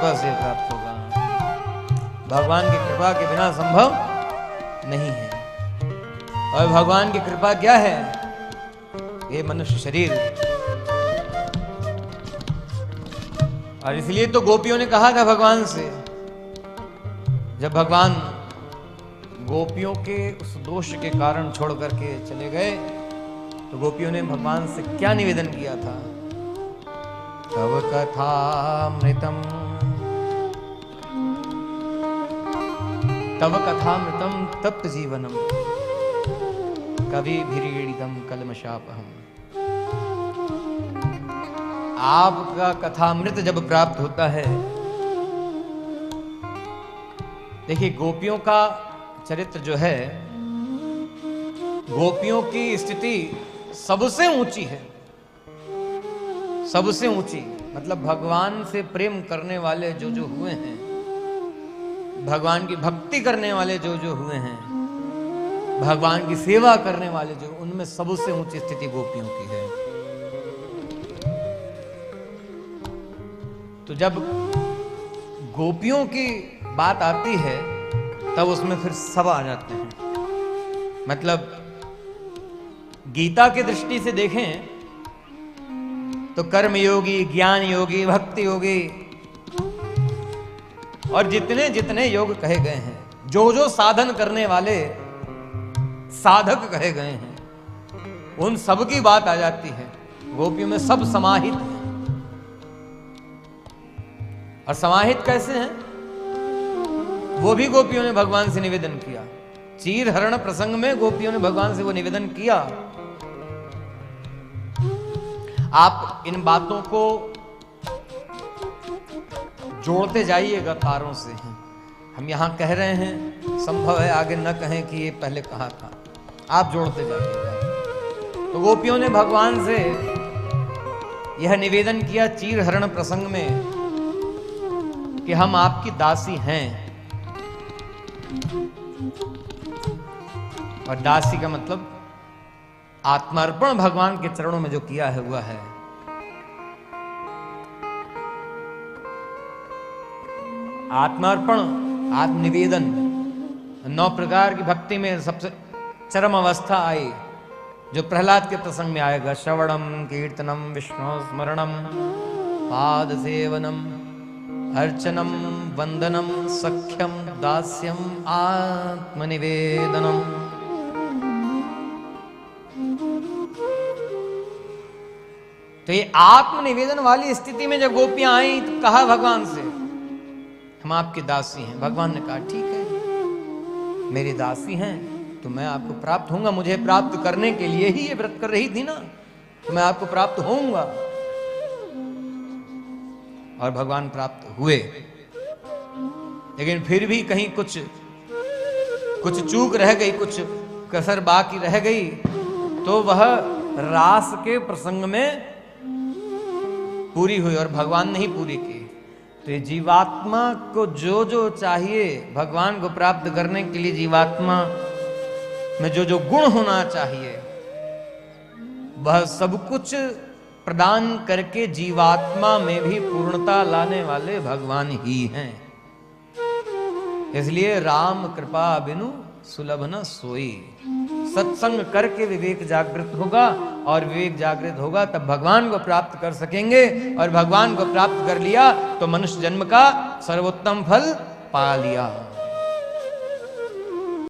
कृपा से प्राप्त होगा। भगवान की कृपा के बिना संभव नहीं है। और भगवान की कृपा क्या है? ये मनुष्य शरीर। और इसलिए तो गोपियों ने कहा था भगवान से, जब भगवान गोपियों के उस दोष के कारण छोड़ करके चले गए, तो गोपियों ने भगवान से क्या निवेदन किया था? तव कथामृतम, तव कथामृतम तप्त जीवनम कविभिरीडितम कलमशापहम। आपका कथामृत जब प्राप्त होता है, देखिए गोपियों का चरित्र जो है, गोपियों की स्थिति सबसे ऊंची है, सबसे ऊंची। मतलब भगवान से प्रेम करने वाले जो जो हुए हैं, भगवान की भक्ति करने वाले जो जो हुए हैं, भगवान की सेवा करने वाले जो, उनमें सबसे ऊंची स्थिति गोपियों की है। तो जब गोपियों की बात आती है, तब उसमें फिर सब आ जाते हैं। मतलब गीता की दृष्टि से देखें तो कर्म योगी, ज्ञान योगी, भक्ति योगी और जितने जितने योग कहे गए हैं, जो जो साधन करने वाले साधक कहे गए हैं, उन सब की बात आ जाती है। गोपियों में सब समाहित है। और समाहित कैसे हैं? वो भी गोपियों ने भगवान से निवेदन किया। चीर हरण प्रसंग में गोपियों ने भगवान से वो निवेदन किया। आप इन बातों को जोड़ते जाइएगा तारों से। हम यहां कह रहे हैं, संभव है आगे न कहें कि ये पहले कहा था। आप जोड़ते जाइएगा। तो गोपियों ने भगवान से यह निवेदन किया चीर हरण प्रसंग में कि हम आपकी दासी हैं। और दासी का मतलब आत्मार्पण भगवान के चरणों में जो किया है हुआ है। आत्मार्पण, आत्मनिवेदन, 9 प्रकार की भक्ति में सबसे चरम अवस्था आई, जो प्रहलाद के प्रसंग में आएगा। श्रवणम कीर्तनम विष्णु स्मरणम पाद सेवनम अर्चनम वंदनम सख्यम दास्यम आत्मनिवेदनम। तो ये आत्मनिवेदन वाली स्थिति में जब गोपियां आई, तो कहा भगवान से, हम आपकी दासी हैं। भगवान ने कहा ठीक है, मेरी दासी हैं तो मैं आपको प्राप्त होऊंगा। मुझे प्राप्त करने के लिए ही ये व्रत कर रही थी ना, तो मैं आपको प्राप्त होऊंगा। और भगवान प्राप्त हुए। लेकिन फिर भी कहीं कुछ चूक रह गई, कुछ कसर बाकी रह गई, तो वह रास के प्रसंग में पूरी हुई और भगवान ने ही पूरी की। तो ये जीवात्मा को जो जो चाहिए भगवान को प्राप्त करने के लिए, जीवात्मा में जो जो गुण होना चाहिए, वह सब कुछ प्रदान करके जीवात्मा में भी पूर्णता लाने वाले भगवान ही हैं। इसलिए राम कृपा बिनु सुलभ न सोई। सत्संग करके विवेक जागृत होगा, और विवेक जागृत होगा तब भगवान को प्राप्त कर सकेंगे। और भगवान को प्राप्त कर लिया तो मनुष्य जन्म का सर्वोत्तम फल पा लिया।